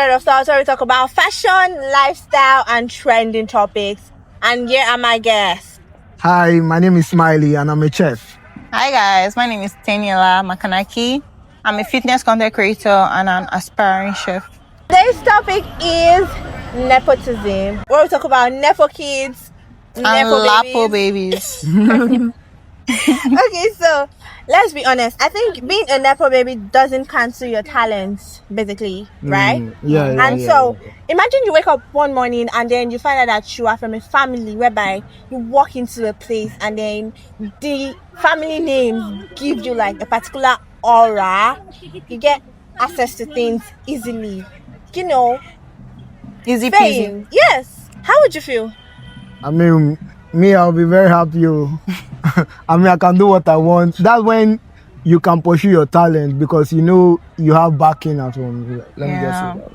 Spirit of Thoughts, where we talk about fashion, lifestyle, and trending topics. And here are my guests. Hi, my name is Smiley and I'm a chef. Hi guys, my name is Teniela Makanaki. I'm a fitness content creator and an aspiring chef. Today's topic is nepotism, where we talk about Nepo kids And Lapo babies. Okay, so let's be honest. I think being a Nepo baby doesn't cancel your talents, basically, right? So imagine you wake up one morning and then you find out that you are from a family whereby you walk into a place and then the family name gives you like a particular aura. You get access to things easily. You know, Easy fame. peasy. Yes. How would you feel? I mean, me, I'll be very happy. I mean, I can do what I want. That's when you can pursue your talent because you know you have backing at home. Let me just say that.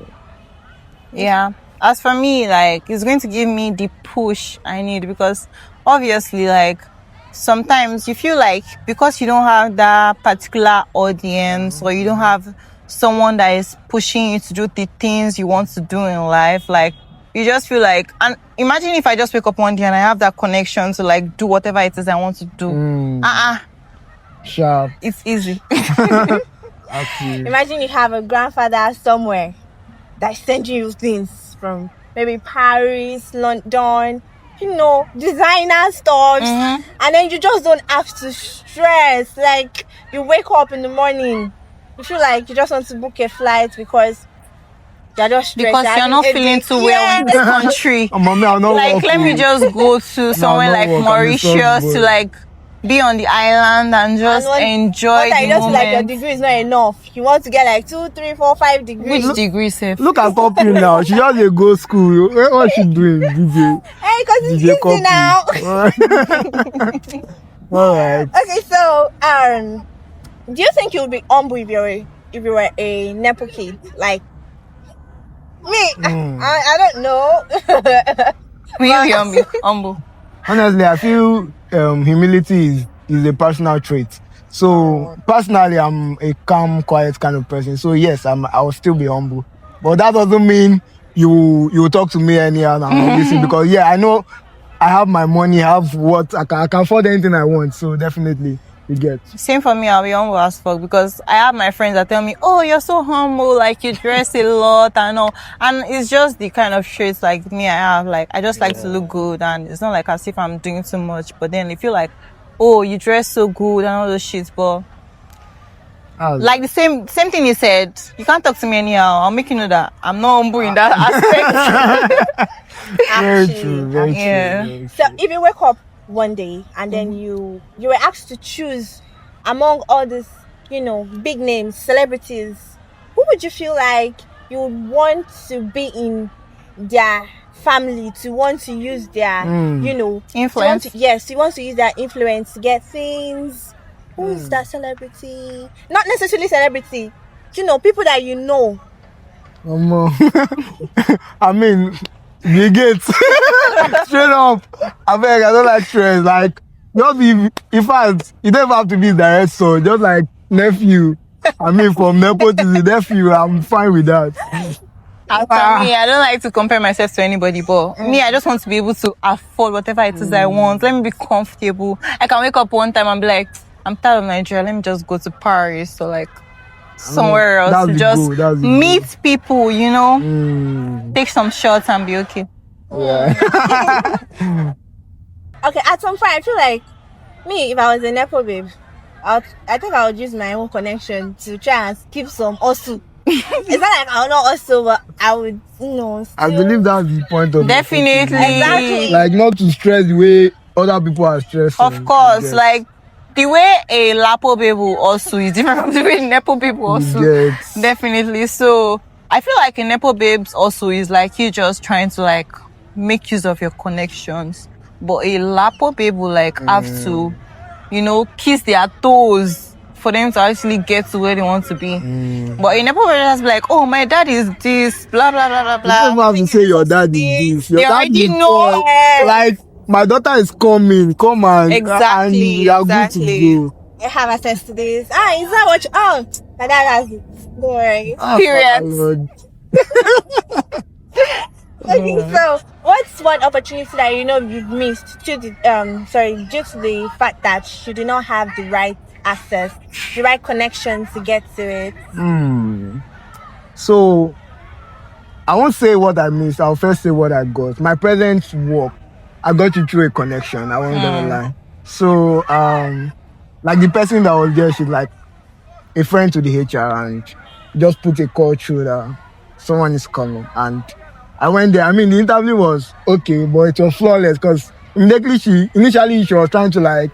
Yeah. As for me, like, it's going to give me the push I need because obviously, like, sometimes you feel like because you don't have that particular audience or you don't have someone that is pushing you to do the things you want to do in life, like, you just feel like, and imagine if I just wake up one day and I have that connection to like do whatever it is I want to do. Sharp. It's easy. Imagine you have a grandfather somewhere that's sending you things from maybe Paris, London, you know, designer stuff, and then you just don't have to stress. Like, you wake up in the morning, you feel like you just want to book a flight because you're just stressed. Because you're not feeling too well in this country. Mommy, I'll not Like, work let me just go to somewhere like Mauritius to like be on the island and just enjoy the you just feel like your moment. degree is not enough. You want to get like 2, 3, 4, 5 degrees. Which degree, safe? Look at Poppy now. She just a go school. What's she doing? DJ. Hey, because it's DJ easy Poppy. now. All right. Okay, so do you think you'll be humble if you were a Nepo kid? Like me, I don't know. Will you be humble? Honestly, I feel humility is a personal trait. So personally, I'm a calm, quiet kind of person. So yes, I will still be humble. But that doesn't mean you talk to me anyhow and listen because I know I have my money, I have what I can afford anything I want. So definitely you get. Same for me, I'll be humble as fuck because I have my friends that tell me, oh, you're so humble, like you dress a lot and all. And it's just the kind of traits like me I have. Like, I just like to look good and it's not like as if I'm doing too much. But then they feel like, oh, you dress so good and all those shit. But like the same thing you said, you can't talk to me anyhow. I'll make you know that I'm not humble in that aspect. Very true, very true. Very true. So if you wake up one day and then you were asked to choose among all these, you know, big names, celebrities, who would you feel like you would want to be in their family, to want to use their, you know, Influence. You want to use their influence to get things. Who is that celebrity? Not necessarily celebrity, you know, people that you know. I mean, you get straight up. I don't like stress. Like, just be, in fact, you don't have to be direct son, just like nephew. I mean, from Nepo to the nephew, I'm fine with that. After me, I don't like to compare myself to anybody, but me, I just want to be able to afford whatever it is I want. Let me be comfortable. I can wake up one time and be like, I'm tired of Nigeria. Let me just go to Paris or like somewhere else to just meet people, you know, take some shots and be okay. Yeah. Okay, at some point, I feel like me, if I was a Nepo babe, I think I would use my own connection to try and keep some hustle. It's not like I will not hustle, but I would, you know. I believe that's the point of Definitely. Exactly. Like, not to stress the way other people are stressing. Of course, like the way a Lapo babe will also is different from the way Nepo babe will also. Definitely. So I feel like a Nepo babes also is like you just trying to like make use of your connections. But a Lapo babe will like have to, you know, kiss their toes for them to actually get to where they want to be. But a Nepo babe has be like, oh, my dad is this, blah blah blah blah blah. You don't have to say your dad is this. Your They dad already is know. like, my daughter is coming. Come on. And you are good to go. I have access to this. Is that what you... Oh, my dad has it. Don't worry. Period. Okay, so what's one opportunity that you've missed due to the fact that you do not have the right access, the right connection to get to it? So I won't say what I missed. I'll first say what I got. My present work, I got it through a connection. I won't gonna lie. So like the person that was there, she's like a friend to the HR and just put a call through that someone is coming. And I went there. I mean, the interview was okay, but it was flawless because initially she was trying to like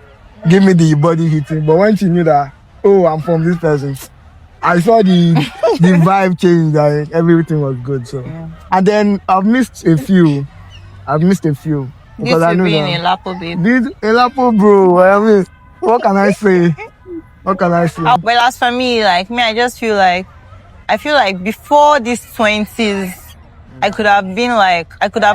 give me the body hitting, but when she knew that, oh, I'm from this person, I saw the vibe change, that everything was good. So, and then I've missed a few because I know being a Lapo babe. A Lapo bro. I mean, what can I say? Well, as for me, like me, I feel like before these 20s, I could have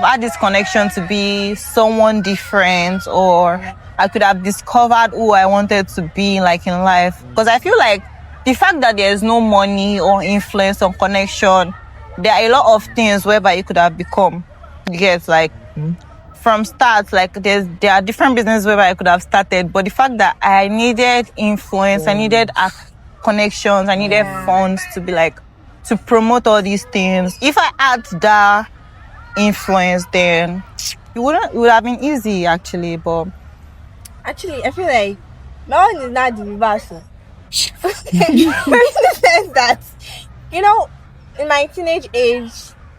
had this connection to be someone different, or I could have discovered who I wanted to be like in life. Because I feel like the fact that there's no money or influence or connection, there are a lot of things whereby you could have become. You get like from start, like there are different businesses whereby I could have started, but the fact that I needed influence, I needed connections, I needed funds to be like to promote all these things. If I had that influence, then it would have been easy actually. But actually, I feel like my one is not the reverse. In the sense that, in my teenage age,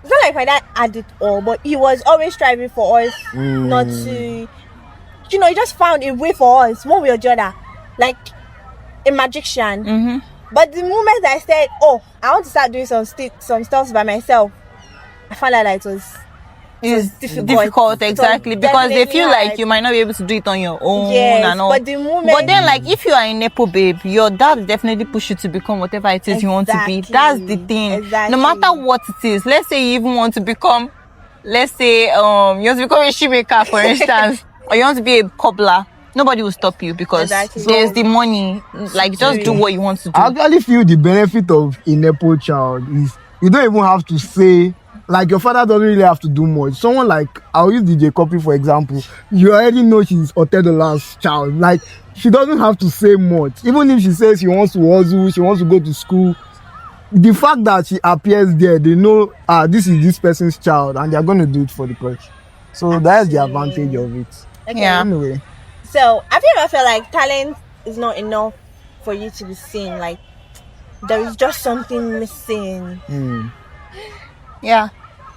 it's not like my dad had it all, but he was always striving for us not to, he just found a way for us, one way or the other, like a magician. But the moment I said, oh, I want to start doing some stuff by myself, I found out that it was difficult, exactly, because they feel like you might not be able to do it on your own and all. But then, like, if you are a NEPO babe, your dad definitely push you to become whatever it is you want to be. That's the thing. No matter what it is. Let's say you even want to become, you want to become a shoemaker, for instance, or you want to be a cobbler. Nobody will stop you because there's the money. Like, just do what you want to do. I actually feel the benefit of a NEPO child is you don't even have to say, like, your father doesn't really have to do much. Someone like, I'll use DJ Copy for example. You already know she's Otedola's child. Like, she doesn't have to say much. Even if she says she wants to hustle, she wants to go to school, the fact that she appears there, they know, this is this person's child, and they're going to do it for the person. So that's the advantage of it. Okay. Yeah. Anyway. So, have you ever felt like talent is not enough for you to be seen? Like, there is just something missing. Yeah,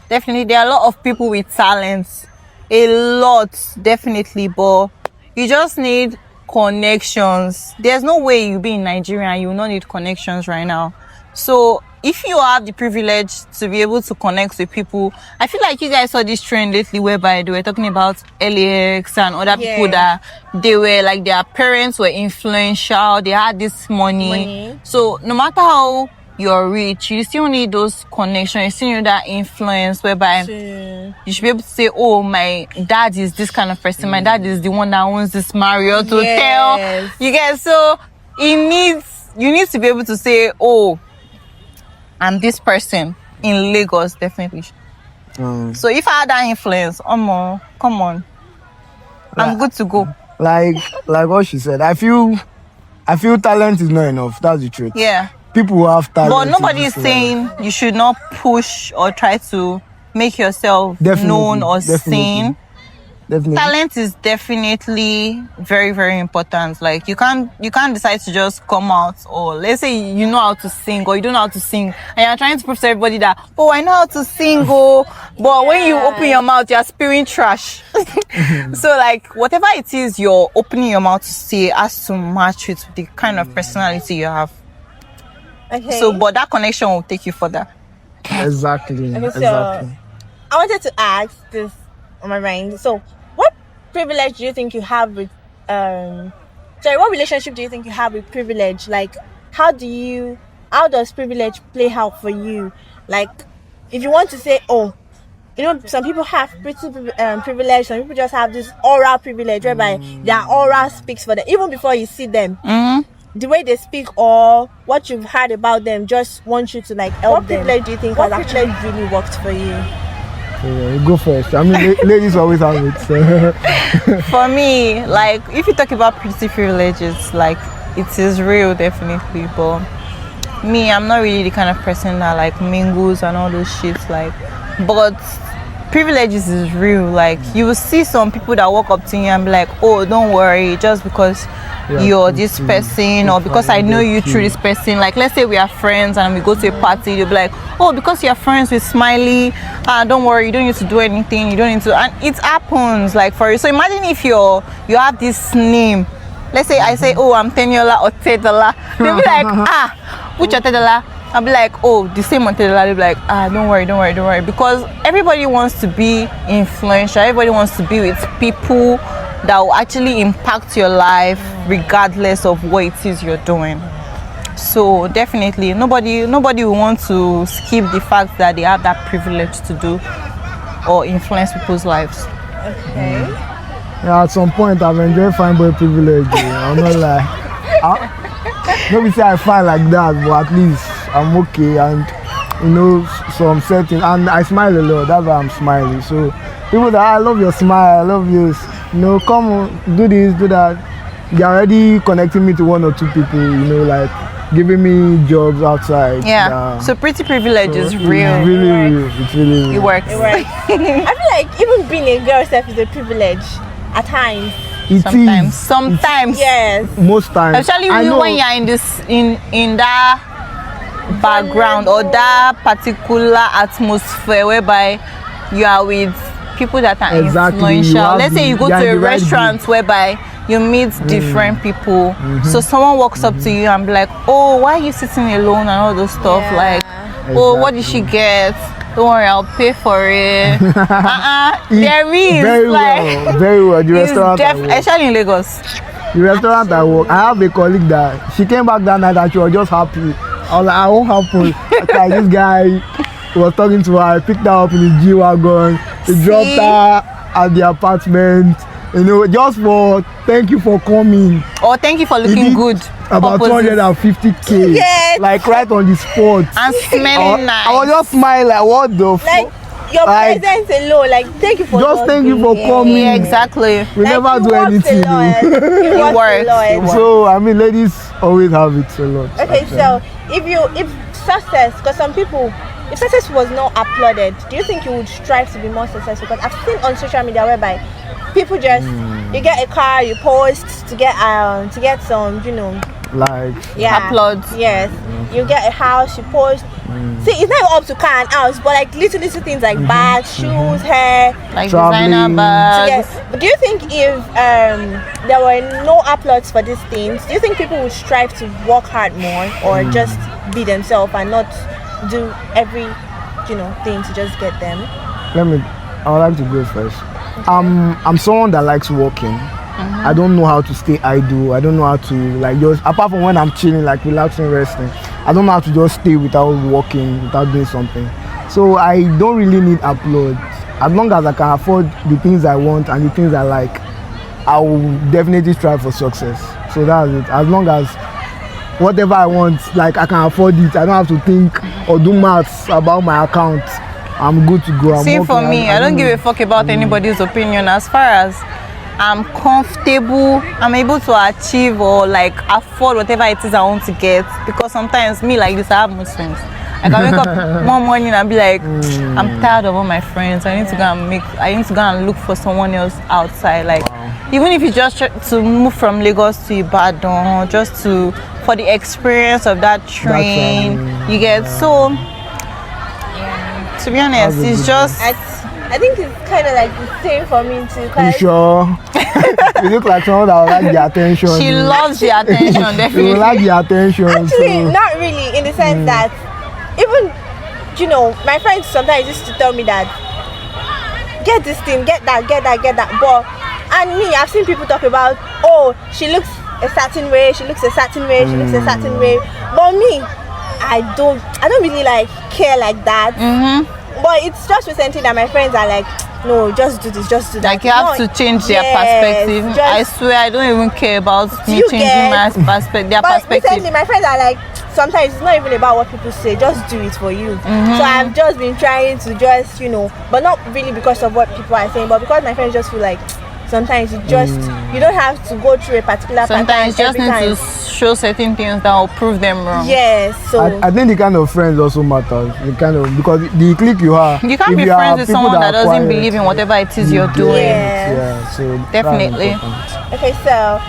definitely. There are a lot of people with talents. A lot, definitely. But you just need connections. There's no way you'll be in Nigeria and you will not need connections right now. So if you have the privilege to be able to connect with people, I feel like you guys saw this trend lately whereby they were talking about LAX and other people that they were like, their parents were influential, they had this money. So no matter how you're rich, you still need those connections, you still need that influence whereby you should be able to say, oh, my dad is this kind of person, my dad is the one that owns this Marriott hotel. You guys, so you need to be able to say, oh, I'm this person in Lagos, definitely. So if I had that influence, come on, I'm good to go. Like what she said, I feel talent is not enough. That's the truth. Yeah. People who have talent. But nobody is saying you should not push or try to make yourself known or seen. Definitely. Talent is definitely very, very important. Like you can't decide to just come out, or let's say you know how to sing or you don't know how to sing and you're trying to prove to everybody that, oh, I know how to sing, but when you open your mouth you're spewing trash. So like whatever it is you're opening your mouth to say has to match with the kind of personality you have. Okay. So but that connection will take you further. Exactly. Okay, so I wanted to ask this on my mind. So what privilege do you think you have with what relationship do you think you have with privilege? Like how does privilege play out for you? Like if you want to say, oh, some people have pretty privilege, some people just have this oral privilege whereby their aura speaks for them even before you see them. the way they speak or what you've heard about them just want you to like help them? What privilege do you think has actually really worked for you? Yeah, go first. I mean, ladies always have it. So. For me, like, if you talk about pretty privileges, like, it is real, definitely. But me, I'm not really the kind of person that like mingles and all those shits. Like, but privileges is real. Like, you will see some people that walk up to you and be like, "Oh, don't worry, just because you're this person, or because I know you through this person." Like, let's say we are friends and we go to a party, you'll be like, "Oh, because you're friends with Smiley, don't worry, you don't need to do anything, you don't need to." And it happens, like, for you. So imagine if you have this name. Let's say I say, "Oh, I'm Teniola or Tedola." They'll be like, which Tedola? I'll be like, "Oh, the same Tedola." They'll be like, don't worry. Because everybody wants to be influential. Everybody wants to be with people that will actually impact your life regardless of what it is you're doing. So definitely nobody will want to skip the fact that they have that privilege to do or influence people's lives. Okay. Yeah, at some point I've enjoyed fine boy privilege. I'm not like maybe say I find like that, but at least I'm okay, and some setting, and I smile a lot. That's why I'm smiling. So people that I love your smile, I love you. Come on, do this, do that. They're already connecting me to one or two people. Like giving me jobs outside. Yeah. So pretty privilege is real. It's really real. It's really real. It works. I feel like even being a girl self is a privilege at times. Sometimes. Yes. Most times. Especially when you're in that background or that particular atmosphere whereby you are with people that are influential. Let's say you go to a restaurant whereby you meet different people. So someone walks up to you and be like, "Oh, why are you sitting alone?" and all those stuff. Yeah. Like, "Oh, what did she get? Don't worry, I'll pay for it." There is very well. The restaurant, especially in Lagos. The restaurant I work, I have a colleague that she came back that night and she was just happy. I was like, "I won't happen." Like, this guy was talking to her. I picked her up in his G-Wagon. He dropped her at the apartment. Just for thank you for coming. Or thank you for looking good. About 250K. Yes. Like right on the spot. And smelling nice. I was just smiling like, what the fuck? Your presence alone, like, thank you for thank you for coming. Yeah, exactly. We never do anything. It works. So I mean, ladies always have it a lot. Okay, so if success, because some people, if success was not applauded, do you think you would strive to be more successful? Because I've seen on social media whereby people just you get a car, you post to get some, like applauds. Yes. You get a house, you post. See, it's not up to car and house, but like little things like bags, shoes, hair, like traveling. Designer bags. Yes. But do you think if there were no applauds for these things, do you think people would strive to work hard more or just be themselves and not do every thing to just get them? I would like to go first. I'm someone that likes working. I don't know how to stay idle. I don't know how to just, apart from when I'm chilling, like relaxing, resting, I don't know how to just stay without working, without doing something. So I don't really need applause. As long as I can afford the things I want and the things I like, I will definitely strive for success. So that's it. As long as whatever I want, like I can afford it, I don't have to think or do maths about my account. I'm good to go. See, for me, I don't give a fuck about anybody's opinion. As far as I'm comfortable, I'm able to achieve or like afford whatever it is I want to get. Because sometimes me like this, I have mood swings. I can wake up one morning and be like, I'm tired of all my friends. I need to go and look for someone else outside. Like, even if you just try to move from Lagos to Ibadan, just for the experience of that train, you get so. To be honest, it's just. I think it's kind of like the same for me too. You sure? You look like someone that will like the attention. She loves the attention, definitely. You like the attention. Actually, not really, in the sense that even, my friends sometimes used to tell me that, get this thing, get that. But, and me, I've seen people talk about, oh, she looks a certain way, she looks a certain way. But me, I don't really like care like that. But it's just recently that my friends are like, no, just do this, just do that. Like you have to change their perspective. I swear, I don't even care about me changing my their but perspective. Recently, my friends are like, sometimes it's not even about what people say, just do it for you. So I've just been trying to just, but not really because of what people are saying, but because my friends just feel like sometimes you don't have to go through a particular sometimes you just need to show certain things that will prove them wrong. Yes. So I think the kind of friends also matters. Because the clique you have, you can't be friends with someone that doesn't believe in whatever it is you're doing. Yeah, so definitely. Okay, so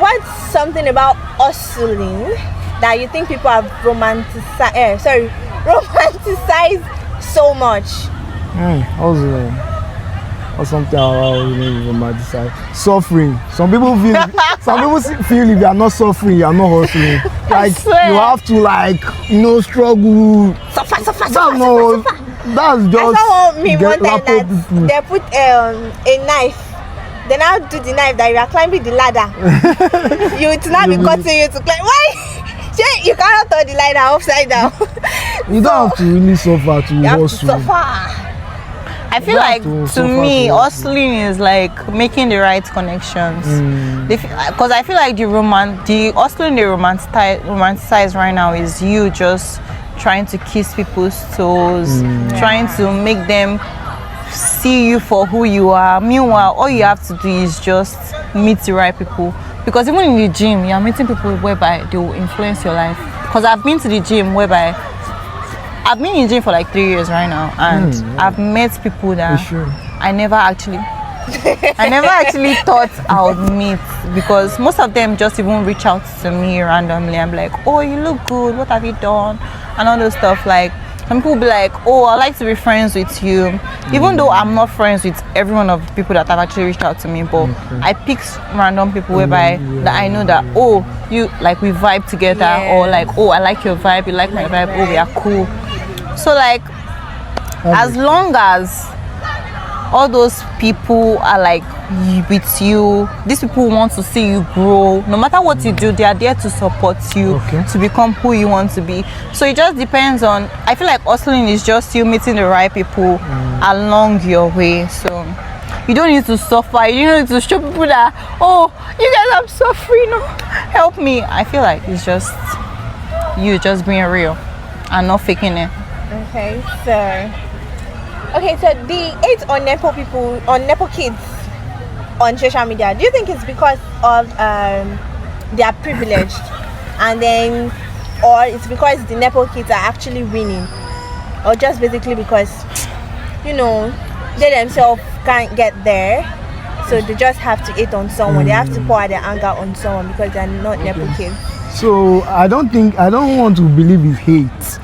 what's something about hustling that you think people have romanticized so much? Hustling. Or something around romanticize. Suffering. Some people feel if you are not suffering, you are not hustling. Like you have to struggle. Suffer. That's just. I saw me one time that they put a knife. They now do the knife that you are climbing the ladder. You will not be cutting you to climb. Why? You cannot turn the ladder upside down. You don't have to really suffer to hustle. I feel like to me, hustling is like making the right connections. Because I feel like the hustling they romanticize right now is you just trying to kiss people's toes, trying to make them see you for who you are. Meanwhile, all you have to do is just meet the right people. Because even in the gym, you are meeting people whereby they will influence your life. Because I've been to the gym whereby I've been in gym for like 3 years right now, and I've met people that I never actually thought I would meet, because most of them just even reach out to me randomly. I'm like, oh, you look good, what have you done, and all those stuff. Like some people will be like, oh, I'd like to be friends with you, even though I'm not friends with every one of the people that have actually reached out to me, but I pick random people whereby that I know that, oh, you like, we vibe together, or like, oh, I like your vibe, you like my vibe, oh, we are cool. So like, as long as all those people are like with you, these people want to see you grow. No matter what you do, they are there to support you to become who you want to be. So it just depends on, I feel like hustling is just you meeting the right people along your way. So you don't need to suffer. You don't need to show people that, oh, you guys are suffering, no, help me. I feel like it's just you just being real and not faking it. Okay, so the hate on Nepo kids on social media, do you think it's because of they are privileged, and then, or it's because the Nepo kids are actually winning, or just basically because they themselves can't get there, so they just have to hate on someone, they have to pour out their anger on someone because they're not Nepo kids? So I don't want to believe it's hate.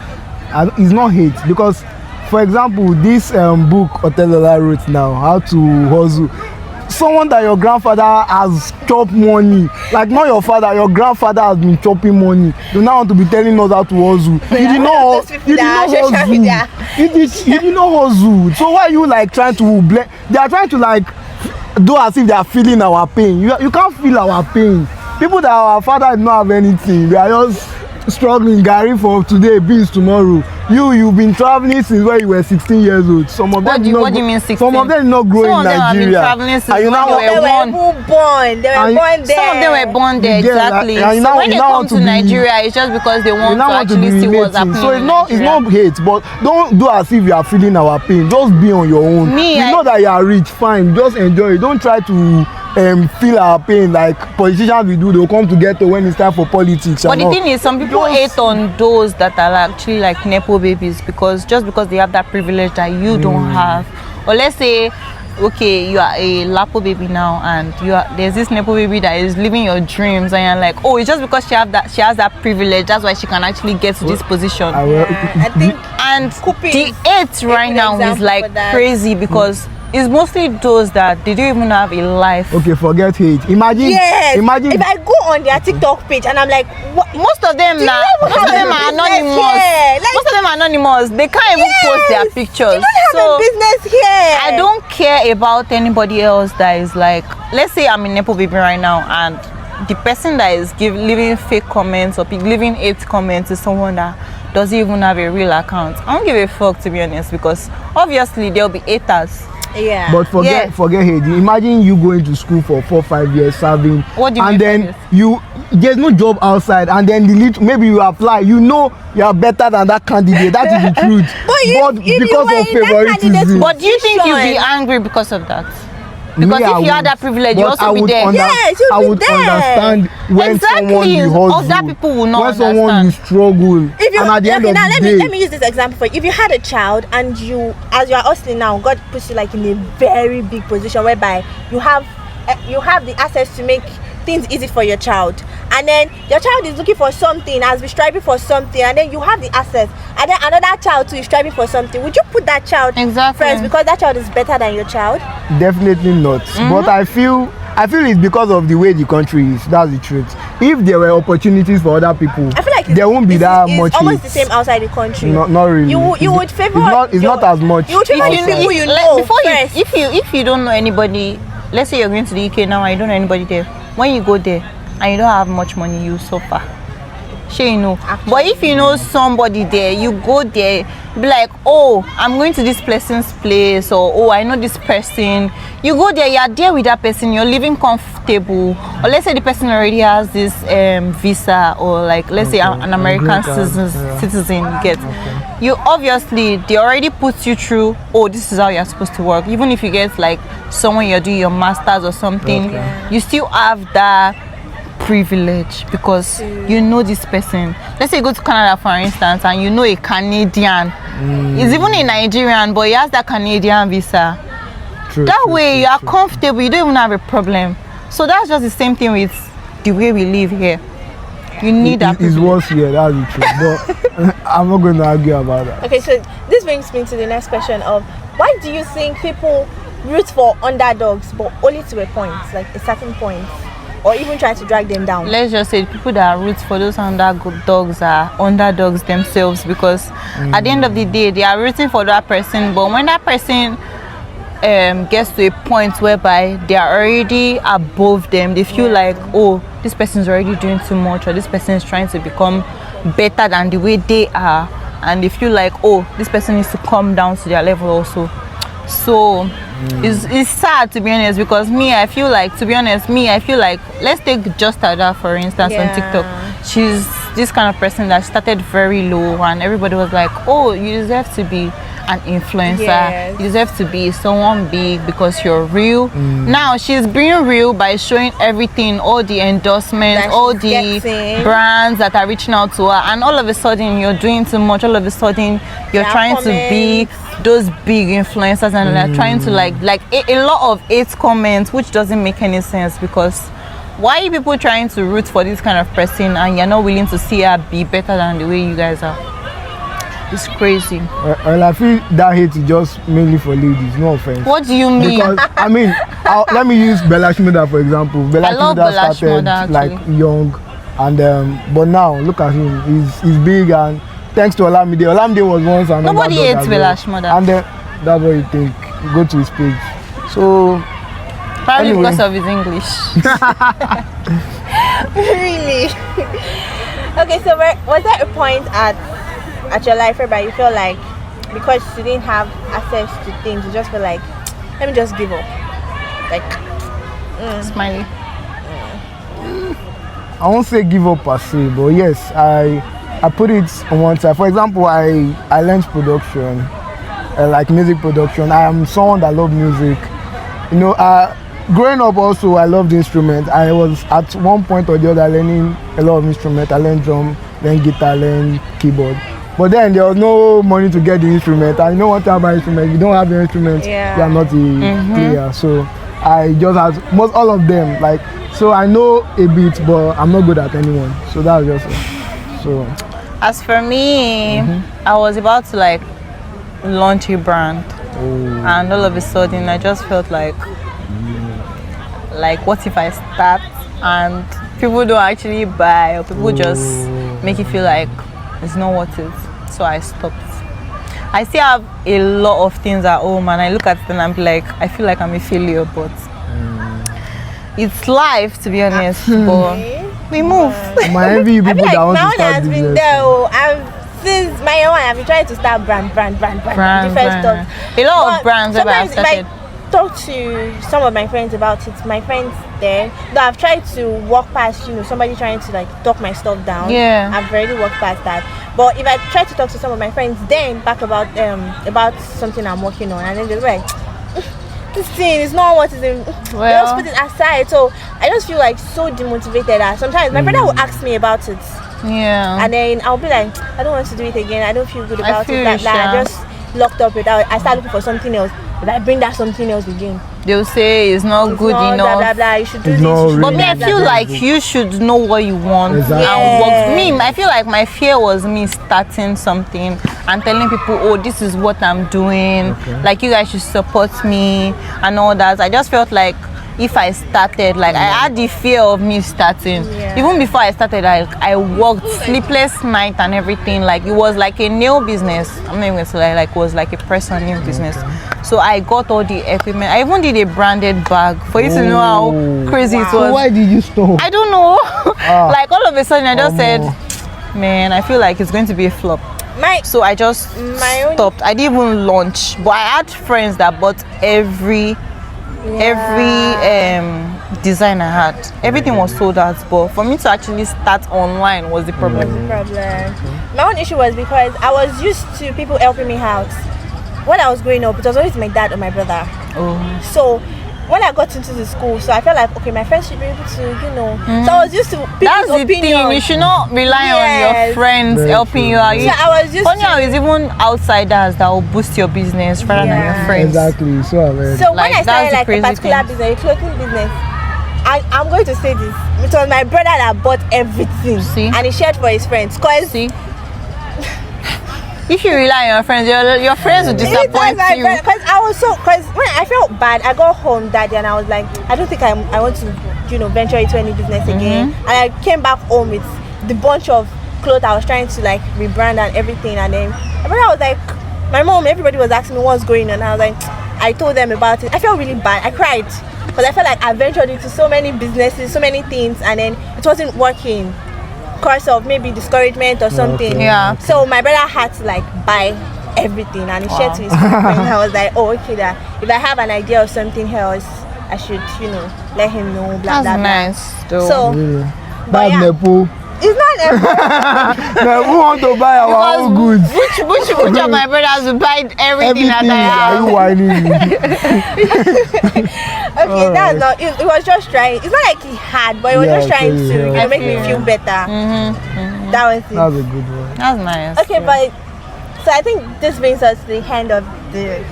It's not hate, because for example, this book Otelola wrote now, How to Hustle, someone that your grandfather has chopped money, like not your father, your grandfather has been chopping money, you now want to be telling us how to hustle. You did not hustle. So why are you like trying to blame? They are trying to like do as if they are feeling our pain. You can't feel our pain. People that our father did not have anything, they are just struggling, Gary for today, beans tomorrow. You've been traveling since when you were 16 years old. Some of them what do you mean 16? Some of them did not grow in Nigeria. Have been traveling since they were born there. Some of them were born there, exactly. So when they come to Nigeria, it's just because they want to actually see what's happening. So it's not hate, but don't do as if you are feeling our pain. Just be on your own. We know that you are rich, fine. Just enjoy it. Don't try to feel our pain like politicians will do. They'll come together when it's time for politics. But the thing is, some people hate on those that are actually like Nepo babies, because they have that privilege that you don't have. Or let's say, okay, you are a Lapo baby now, and there's this Nepo baby that is living your dreams, and you're like, oh, it's just because she has that privilege, that's why she can actually get to this position. I think, and the hate right now is like crazy, because it's mostly those that they don't even have a life. Okay, forget hate. Imagine if I go on their TikTok page and I'm like, what? Most of them are anonymous. Most of them are anonymous. They can't even post their pictures. You don't have a business here. I don't care about anybody else that is like, let's say I'm a Nepo baby right now, and the person that is leaving fake comments or leaving hate comments is someone that doesn't even have a real account. I don't give a fuck, to be honest, because obviously there'll be haters. Yeah. But forget Haiti. Imagine you going to school for 4-5 years serving, What do you and mean then there's no job outside, and then maybe you apply. You know you are better than that candidate. That is the truth. But if because you of favoritism. But do you think you'll be angry because of that? Because Me, if you had that privilege, you but also be there. Yes, you'll I be would there. understand when Exactly. someone you hustle, Other people will not when someone understand. you struggle, If you, and at the end okay, of now the let day, me use this example for you. If you had a child and you, as you are hustling now, God puts you like in a very big position whereby you have the access to make things easy for your child, and then your child is looking for something, has been striving for something, and then you have the access, and then another child too is striving for something. Would you put that child first because that child is better than your child? definitely not. But I feel it's because of the way the country is. That's the truth. If there were opportunities for other people, I feel like there won't be that it's much. almost the same outside the country. Not really. You would favor. It's not as much. You would favor the people you know first. If you don't know anybody, let's say you're going to the UK now and you don't know anybody there. When you go there and you don't have much money, you suffer. Sure, you know. Actually, but if you know somebody there, you go there, be like, oh, I'm going to this person's place, or oh, I know this person. You go there, you're there with that person, you're living comfortable. Or let's say the person already has this visa, or like let's say an American citizen you get. You obviously, they already put you through, oh, this is how you're supposed to work. Even if you get like someone you're doing your masters or something, you still have that privilege because you know this person. Let's say you go to Canada for instance and you know a Canadian. He's even a Nigerian but he has that Canadian visa. That way you are comfortable, you don't even have a problem. So that's just the same thing with the way we live here. You need that privilege. It's worse here, that's the truth. But I'm not going to argue about that. Okay, so this brings me to the next question of why do you think people root for underdogs but only to a point, like a certain point? Or even try to drag them down. Let's just say people that root for those underdogs are underdogs themselves, because at the end of the day they are rooting for that person, but when that person gets to a point whereby they are already above them, they feel like, oh, this person is already doing too much, or this person is trying to become better than the way they are, and they feel like, oh, this person needs to come down to their level also. So it's sad, to be honest, because I feel like let's take Just Ada for instance on TikTok. She's this kind of person that started very low and everybody was like, oh, you deserve to be an influencer, you deserve to be someone big because you're real. Now she's being real by showing everything, all the endorsements, all the brands that are reaching out to her, and all of a sudden you're doing too much, all of a sudden you're trying to be those big influencers, and they're trying to like a lot of hate comments, which doesn't make any sense, because why are people trying to root for this kind of person and you're not willing to see her be better than the way you guys are? It's crazy. Well, I feel that hate is just mainly for ladies, no offense. What do you mean? Because I mean, let me use Bella Shmurda for example. Bella Shmurda started like young, and but now look at him. He's big, and thanks to Olamide. Olamide was once an nobody hates Bella Shmurda, and then that's what you think. You go to his page, so probably because of his English. Really? Okay, so was there a point at your life whereby you feel like because you didn't have access to things, you just feel like, let me just give up? Like, Smiley. I won't say give up per se, but yes, I put it on one side. For example, I learned production, like music production. I am someone that loves music. You know, growing up also, I loved instruments. I was at one point or the other learning a lot of instruments. I learned drum, learned guitar, learned keyboard. But then there was no money to get the instrument. And you know what about instrument? You don't have the instrument, you are not a player. So I just had all of them. Like, so I know a bit, but I'm not good at anyone. So that was just it. So as for me, I was about to like launch a brand, and all of a sudden I just felt like what if I start and people don't actually buy, or people just make it feel like it's not worth it. So I stopped. I still have a lot of things at home, and I look at it and I'm like, I feel like I'm a failure, but it's life, to be honest. But we move. My envy people that want to start has been there. Since my own, I've been trying to start brand, different stuff. A lot of brands that I've started. talked to some of my friends about it. My friends then, though I've tried to walk past, somebody trying to like talk my stuff down. Yeah. I've already walked past that. But if I try to talk to some of my friends then back about something I'm working on, and then they're like, this thing is not what is in. Well, just put it aside. So I just feel like so demotivated that sometimes my brother will ask me about it. Yeah. And then I'll be like, I don't want to do it again. I don't feel good about it. Like, I just locked up with it. I start looking for something else. If I bring that something else again, they'll say it's not good enough. Blah, blah, blah. You should do this. But me, I feel like you should know what you want. Exactly. And work. Me, I feel like my fear was me starting something and telling people, oh, this is what I'm doing. Okay. Like, you guys should support me and all that. I just felt like if I started, like I had the fear of me starting. Yeah. Even before I started, I worked sleepless night and everything. Like, it was like a nail business. I'm not even going to say like it was like a personal nail business. So I got all the equipment. I even did a branded bag for you to know how crazy it was. So why did you stop? I don't know. Like all of a sudden I just said, man, I feel like it's going to be a flop. So I just stopped. I didn't even launch. But I had friends that bought every design I had. Everything was sold out, but for me to actually start online was the problem. My own issue was because I was used to people helping me out. When I was growing up, it was always my dad or my brother. So when I got into the school, so I felt like, okay, my friends should be able to, So I was used to people's opinion. The thing. You should not rely on your friends helping you out. So I was used funny how it's even outsiders that will boost your business rather than your friends. Exactly. So when I started like a particular business, a clothing business, I'm going to say this. It was my brother that bought everything. And he shared for his friends. If you rely on your friends, your friends will disappoint you. Because when I felt bad, I got home that day and I was like, I don't think I want to, venture into any business again. And I came back home with the bunch of clothes I was trying to like rebrand and everything. And then my brother was like, my mom, everybody was asking me what's going on. I was like, I told them about it. I felt really bad. I cried because I felt like I ventured into so many businesses, so many things, and then it wasn't working. Course of maybe discouragement or something. Yeah. So my brother had to like buy everything and he shared to his friend. I was like, oh, okay, that if I have an idea of something else, I should, let him know. Blah, that's blah, nice. Blah. So, that's Nepo. It's not Nepo. We want to buy our own goods. Which of my brothers will buy everything that I have? Are you whining? Okay, that's not. It was just trying. It's not like he had, but it was just trying to make me feel better. That was it. That's a good one. That's nice. Okay, but so I think this brings us to the end of the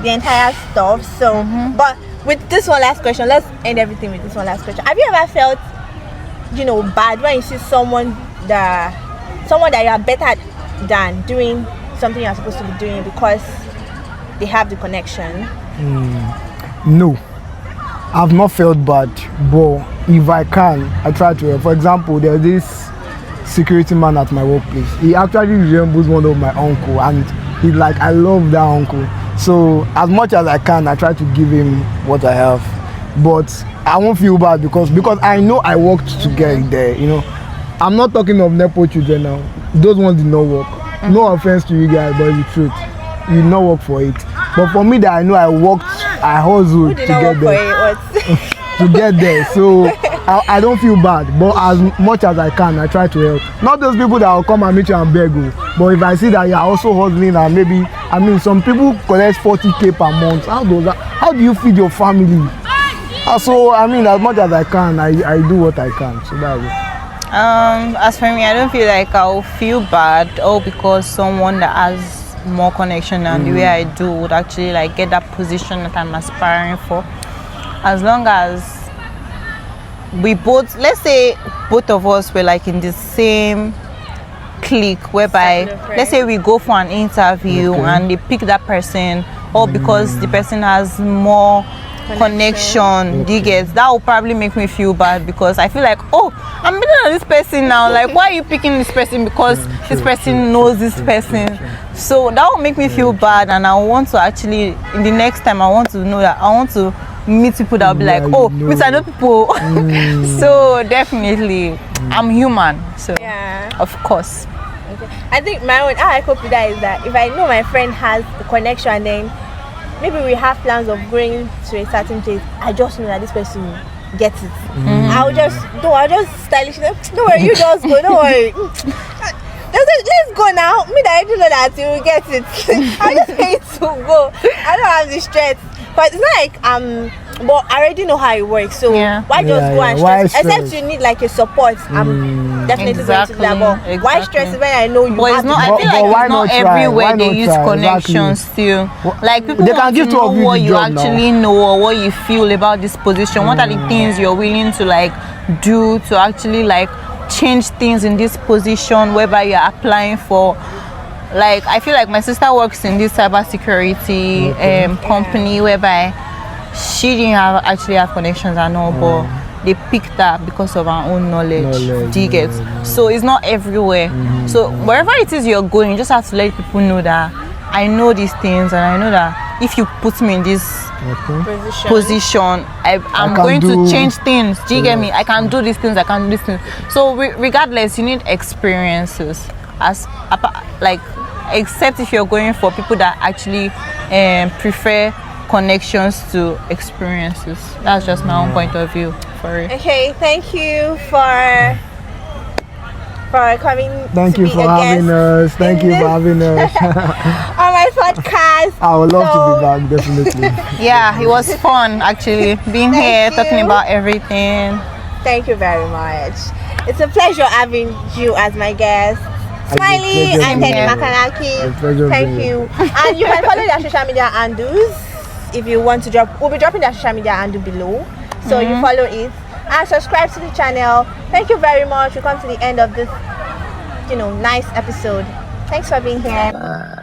entire stuff. So, but with this one last question, let's end everything with this one last question. Have you ever felt, bad when you see someone that you are better than doing something you're supposed to be doing because they have the connection? No, I've not felt bad, but if I can, I try to help. For example, there's this security man at my workplace. He actually resembles one of my uncle, and he's like, I love that uncle. So as much as I can, I try to give him what I have, but I won't feel bad because I know I worked to get there. I'm not talking of Nepo children now. Those ones did not work. No offense to you guys, but it's the truth. You did not work for it. But for me, that I know I worked, I hustled to get there. To get there. So I don't feel bad. But as much as I can, I try to help. Not those people that will come and meet you and beg you. But if I see that you're also hustling and maybe, some people collect 40K per month. How do you feed your family? So as much as I can, I do what I can. So that's it. As for me, I don't feel like I'll feel bad because someone that has more connection than the way I do would actually like get that position that I'm aspiring for. As long as we both, let's say both of us were like in the same clique, whereby let's say we go for an interview and they pick that person, or because the person has more connection, that will probably make me feel bad because I feel like, oh, I'm better than this person now. Like, why are you picking this person? Because this person knows this person. So that will make me feel bad, and I want to actually, in the next time, I want to know that I want to meet people that will be like, oh, I know people. So definitely, I'm human. So of course. Okay. I think how I cope with that is that if I know my friend has the connection, then maybe we have plans of going to a certain place. I just know that this person gets it. I'll just stylish them. Don't worry, you just go. Don't worry. Let's go now. Me that I do know that you will get it. I just hate to go. I don't have the stress. But it's not like but I already know how it works. So why just go and stress? Except you need like a support. I'm definitely going to do that. But why stress when I know you but have it's not, I feel like it's not everywhere they use connections still. Like people They can want give to two know of you what the you job now. actually know or what you feel about this position. What are the things you're willing to like do to actually like change things in this position whereby you're applying for? Like I feel like my sister works in this cybersecurity company whereby she didn't actually have connections and all, but they picked her because of her own knowledge. Do you get? So it's not everywhere. So wherever it is you're going, you just have to let people know that I know these things and I know that if you put me in this position, I'm going to change things. Do you get me? I can do these things. I can do these things. So regardless, you need experiences as like, except if you're going for people that actually prefer connections to experiences. That's just my own point of view for it. Okay, thank you for coming. Thank you for having us. Thank you for having us. On my podcast. I would love to be back, definitely. Yeah, it was fun actually being here you. talking about everything. Thank you very much. It's a pleasure having you as my guest. Smiley and Penny Makanaki. Thank you. And you can follow their social media handles if you want to drop. We'll be dropping their social media handle below, so you follow it and subscribe to the channel. Thank you very much. We come to the end of this, nice episode. Thanks for being here.